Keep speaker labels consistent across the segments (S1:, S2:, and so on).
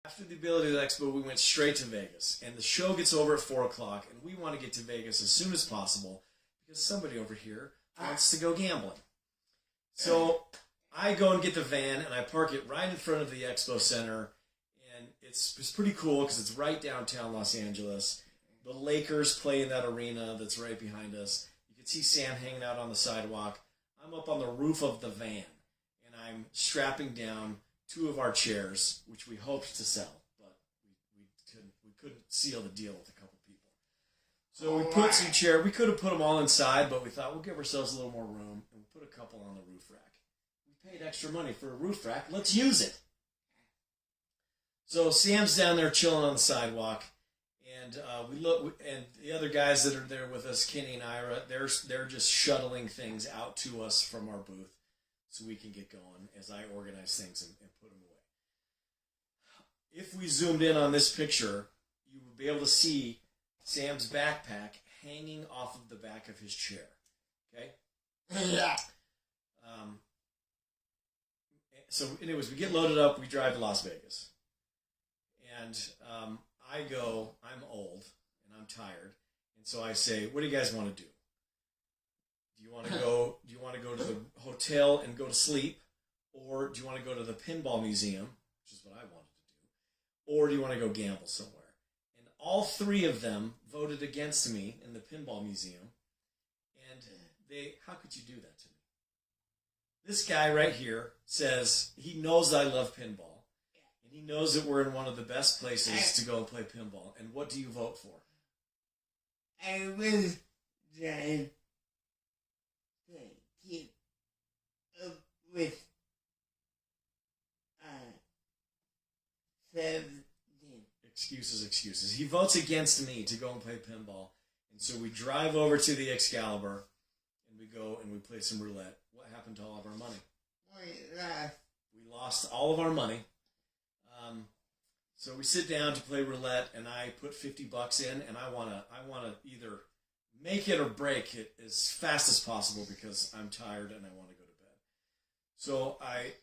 S1: After the Ability Expo, we went straight to Vegas, and the show gets over at 4 o'clock, and we want to get to Vegas as soon as possible because somebody over here wants to go gambling. So I go and get the van, and I park it right in front of the Expo Center, and it's pretty cool because it's right downtown Los Angeles. The Lakers play in that arena that's right behind us. You can see Sam hanging out on the sidewalk. I'm up on the roof of the van, and I'm strapping down 2 of our chairs, which we hoped to sell, but we couldn't seal the deal with a couple people. So we put some chairs. We could have put them all inside, but we thought we'll give ourselves a little more room, and we put a couple on the roof rack. We paid extra money for a roof rack. Let's use it. So Sam's down there chilling on the sidewalk, and we look, and the other guys that are there with us, Kenny and Ira, they're just shuttling things out to us from our booth, so we can get going as I organize things and put them away. If we zoomed in on this picture, you would be able to see Sam's backpack hanging off of the back of his chair. Okay?
S2: Yeah.
S1: So anyways, we get loaded up, we drive to Las Vegas. And I'm old, and I'm tired. And so I say, what do you guys want to do? Do you want to go to the hotel and go to sleep, or do you want to go to the pinball museum, which is what I wanted to do, or do you want to go gamble somewhere? And all 3 of them voted against me in the pinball museum. And how could you do that to me? This guy right here says he knows I love pinball, and he knows that we're in one of the best places to go and play pinball. And what do you vote for?
S2: I was trying to keep up with 17.
S1: Excuses. He votes against me to go and play pinball. And so we drive over to the Excalibur, and we go and we play some roulette. What happened to all of our money? We lost all of our money. So we sit down to play roulette, and I put $50 in, and I wanna either make it or break it as fast as possible because I'm tired and I want to go to bed. So I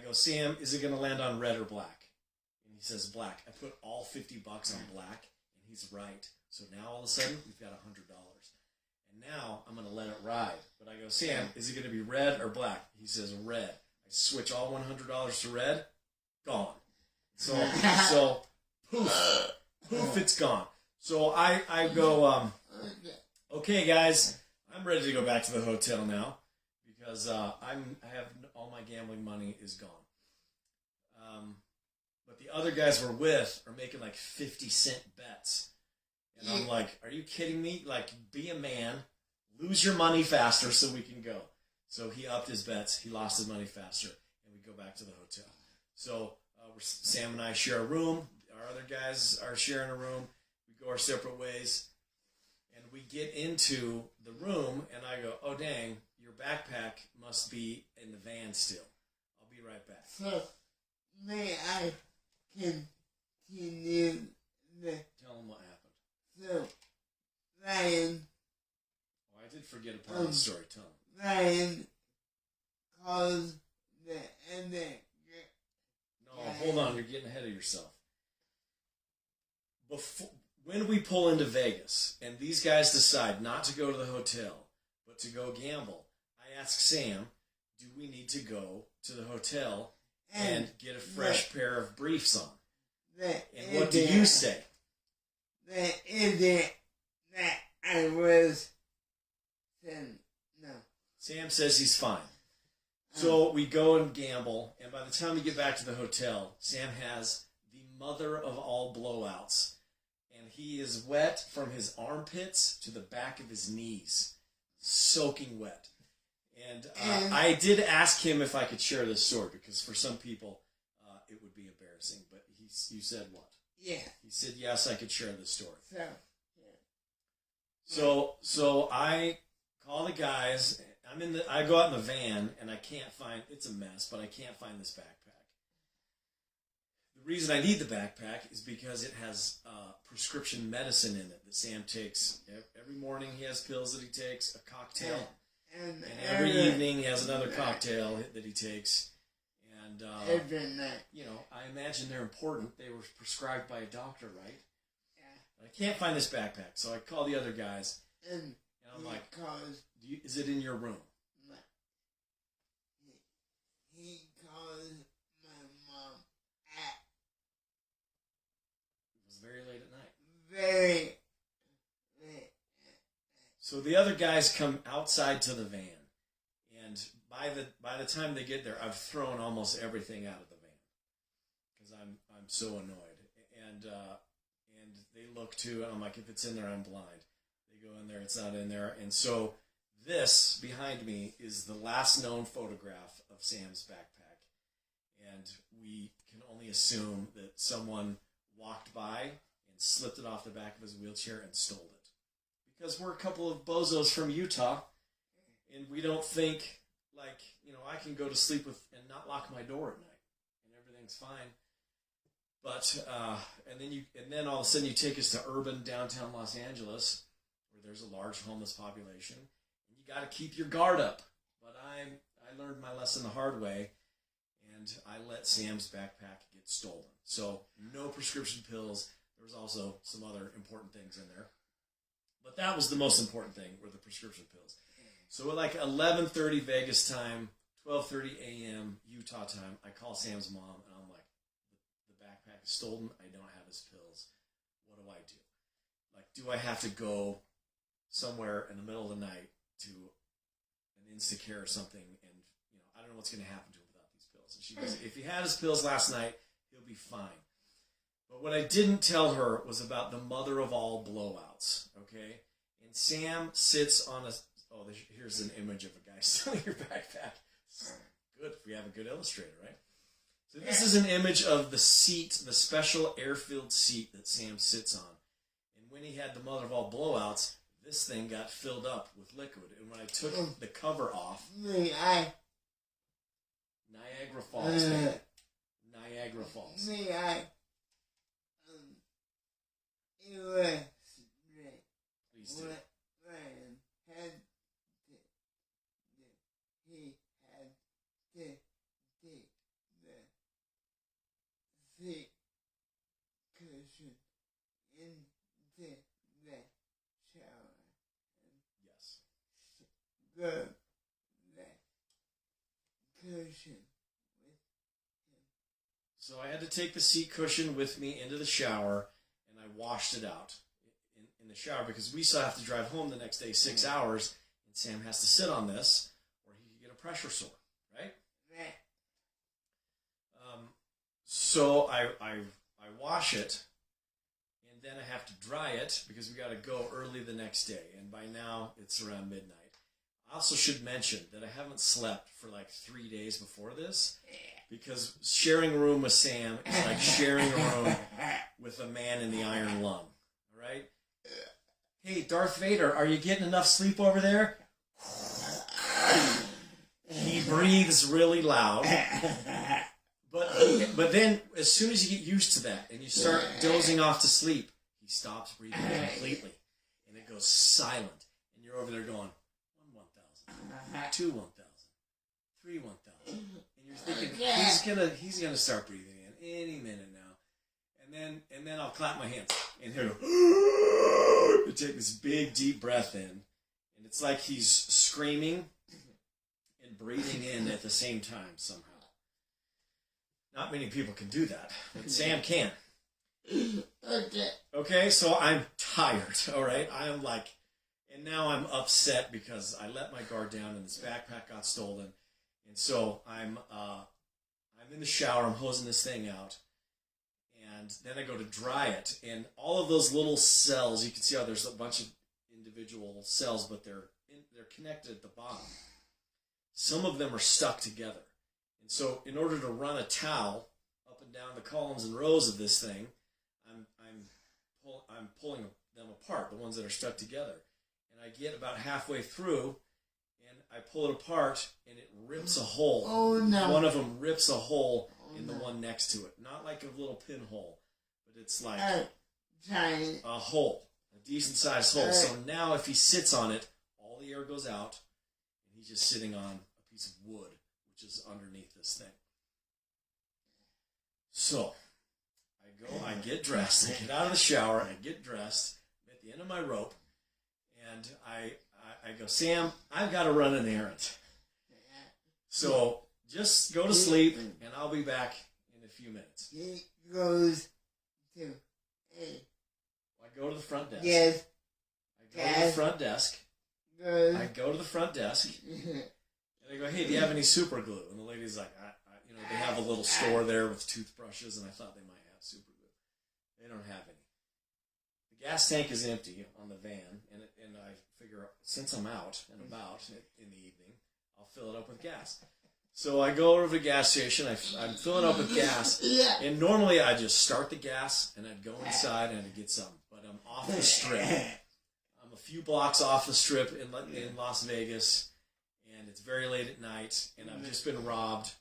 S1: go, Sam, is it going to land on red or black? And he says black. I put all $50 on black, and he's right. So now all of a sudden we've got $100, and now I'm going to let it ride. But I go, Sam, is it going to be red or black? He says red. I switch all $100 to red. Gone. So poof, it's gone. So I go, okay, guys, I'm ready to go back to the hotel now because I have all my gambling money is gone. But the other guys we're with are making like 50-cent bets, and I'm like, are you kidding me? Like, be a man, lose your money faster so we can go. So he upped his bets. He lost his money faster, and we go back to the hotel. So Sam and I share a room. Our other guys are sharing a room. We go our separate ways. And we get into the room, and I go, oh, dang, your backpack must be in the van still. I'll be right back.
S2: So, may I continue
S1: Tell him what happened.
S2: So, Ryan...
S1: Oh, I did forget a part of the story. Tell him.
S2: Ryan calls the other...
S1: No, hold on. You're getting ahead of yourself. When we pull into Vegas and these guys decide not to go to the hotel but to go gamble, I ask Sam, do we need to go to the hotel and get a fresh pair of briefs on? And what do you say?
S2: That I was saying no.
S1: Sam says he's fine. So we go and gamble, and by the time we get back to the hotel, Sam has the mother of all blowouts. And he is wet from his armpits to the back of his knees. Soaking wet. And I did ask him if I could share this story, because for some people it would be embarrassing. But you said what?
S2: Yeah.
S1: He said, yes, I could share this story.
S2: So,
S1: So I call the guys. I go out in the van, and I can't find, it's a mess, but I can't find this backpack. The reason I need the backpack is because it has prescription medicine in it that Sam takes. Every morning he has pills that he takes, a cocktail, and every evening he has another cocktail that he takes. And,
S2: every night.
S1: you know, I imagine they're important. They were prescribed by a doctor, right?
S2: Yeah.
S1: I can't find this backpack, so I call the other guys,
S2: And
S1: and I'm like,
S2: calls
S1: is it in your room?
S2: my, he calls my mom at
S1: It was very late at night.
S2: very late.
S1: So the other guys come outside to the van, and by the time they get there, I've thrown almost everything out of the van because I'm so annoyed. And they look too, and I'm like, if it's in there, I'm blind. They go in there, it's not in there, and so this behind me is the last known photograph of Sam's backpack, and we can only assume that someone walked by and slipped it off the back of his wheelchair and stole it. Because we're a couple of bozos from Utah, and we don't think, like, you know, I can go to sleep with and not lock my door at night, and everything's fine. But and then all of a sudden you take us to urban downtown Los Angeles, where there's a large homeless population, and you got to keep your guard up. But I learned my lesson the hard way, and I let Sam's backpack get stolen. So no prescription pills. There was also some other important things in there. But that was the most important thing, were the prescription pills. So at like 11:30 Vegas time, 12:30 a.m. Utah time, I call Sam's mom, and I'm like, the backpack is stolen. I don't have his pills. What do I do? Like, do I have to go somewhere in the middle of the night to an Instacare or something, and, you know, I don't know what's going to happen to him without these pills. And she goes, if he had his pills last night, he'll be fine. But what I didn't tell her was about the mother of all blowouts, okay? And Sam sits on a... Oh, here's an image of a guy stealing your backpack. Good, we have a good illustrator, right? So this is an image of the seat, the special air-filled seat that Sam sits on. And when he had the mother of all blowouts, this thing got filled up with liquid. And when I took the cover off... Niagara Falls, man. Niagara Falls. Please do.
S2: The cushion in the shower.
S1: Yes.
S2: Rub that cushion with him.
S1: So I had to take the seat cushion with me into the shower, and I washed it out in the shower because we still have to drive home the next day 6 hours, and Sam has to sit on this or he could get a pressure sore, right?
S2: Right.
S1: So I wash it, and then I have to dry it because we got to go early the next day, and by now it's around midnight. I also should mention that I haven't slept for like 3 days before this because sharing a room with Sam is like sharing a room with a man in the iron lung, all right? Hey, Darth Vader, are you getting enough sleep over there? He breathes really loud. But then, as soon as you get used to that and you start dozing off to sleep, he stops breathing completely. And it goes silent. And you're over there going, 1, 1,000, 2, 1,000, 3, 1,000. And you're thinking, he's gonna start breathing in any minute now. And then I'll clap my hands. And he'll go, take this big, deep breath in. And it's like he's screaming and breathing in at the same time somehow. Not many people can do that, but Sam can. Okay, so I'm tired, all right? I'm like, and now I'm upset because I let my guard down and this backpack got stolen. And so I'm in the shower, I'm hosing this thing out, and then I go to dry it. And all of those little cells, you can see how there's a bunch of individual cells, but they're connected at the bottom. Some of them are stuck together. And so, in order to run a towel up and down the columns and rows of this thing, I'm pulling them apart, the ones that are stuck together. And I get about halfway through, and I pull it apart, and it rips a hole.
S2: Oh, no.
S1: One of them rips a hole in the one next to it. Not like a little pinhole, but it's like a hole, a decent-sized hole. So now if he sits on it, all the air goes out, and he's just sitting on a piece of wood, which is underneath this thing. So I get dressed, I get out of the shower, I get dressed, I'm at the end of my rope, and I go, Sam, I've got to run an errand. So just go to sleep, and I'll be back in a few minutes.
S2: He goes to
S1: I go to the front desk.
S2: yes,
S1: I go to the front desk.
S2: goes
S1: I go to the front desk, and I go, hey, do you have any super glue? And the lady's like, they have a little store there with toothbrushes, and I thought they might have super glue. They don't have any. The gas tank is empty on the van, and I figure since I'm out and about in the evening, I'll fill it up with gas. So I go over to the gas station, I'm filling up with gas, and normally I just start the gas, and I'd go inside and I'd get something. But I'm off the strip. I'm a few blocks off the strip in Las Vegas, and it's very late at night, and I've just been robbed.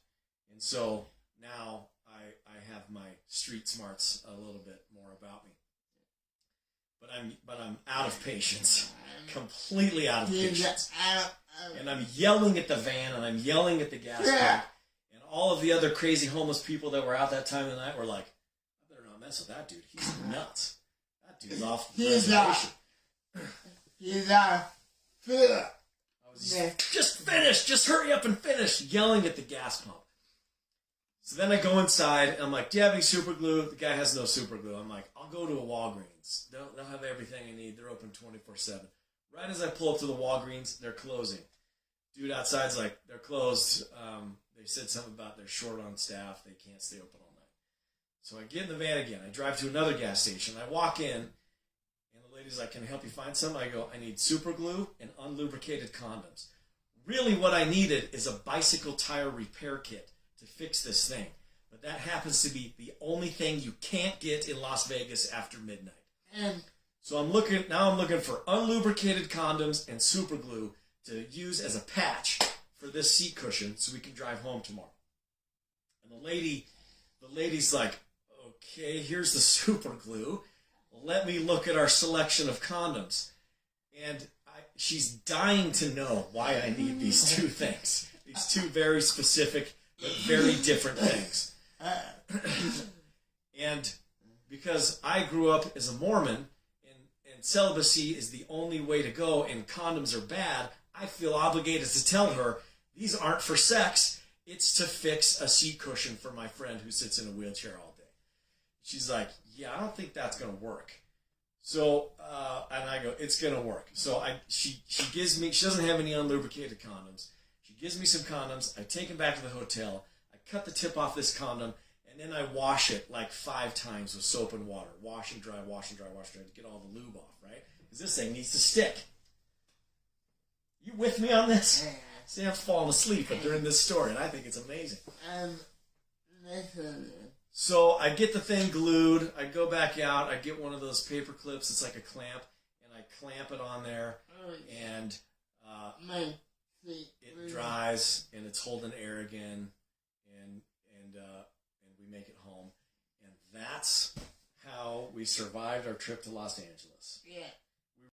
S1: And so now I have my street smarts a little bit more about me. But I'm out of patience. Completely out of patience. And I'm yelling at the van, and I'm yelling at the gas pump. And all of the other crazy homeless people that were out that time of the night were like, I better not mess with that dude. He's nuts. That dude's off the reservation.
S2: He's
S1: I was just finish. Just hurry up and finish. Yelling at the gas pump. So then I go inside, and I'm like, do you have any super glue? The guy has no super glue. I'm like, I'll go to a Walgreens. They'll have everything I need. They're open 24/7. Right as I pull up to the Walgreens, they're closing. Dude outside's like, they're closed. They said something about they're short on staff. They can't stay open all night. So I get in the van again. I drive to another gas station. I walk in, and the lady's like, can I help you find some? I go, I need super glue and unlubricated condoms. Really what I needed is a bicycle tire repair kit to fix this thing. But that happens to be the only thing you can't get in Las Vegas after midnight. So I'm looking for unlubricated condoms and super glue to use as a patch for this seat cushion so we can drive home tomorrow. And the lady's like, okay, here's the super glue. Let me look at our selection of condoms. And she's dying to know why I need these two things. These two very specific but very different things. And because I grew up as a Mormon, and celibacy is the only way to go, and condoms are bad, I feel obligated to tell her, these aren't for sex, it's to fix a seat cushion for my friend who sits in a wheelchair all day. She's like, yeah, I don't think that's going to work. So, and I go, it's going to work. So she gives me, she doesn't have any unlubricated condoms. She gives me some condoms. I take them back to the hotel. I cut the tip off this condom, and then I wash it like 5 times with soap and water. Wash and dry, wash and dry, wash and dry to get all the lube off, right? Because this thing needs to stick. You with me on this? See, I'm falling asleep during this story, and I think it's amazing. So I get the thing glued. I go back out. I get one of those paper clips. It's like a clamp, and I clamp it on there, and it dries, and it's holding air again, and we make it home, and that's how we survived our trip to Los Angeles.
S2: Yeah.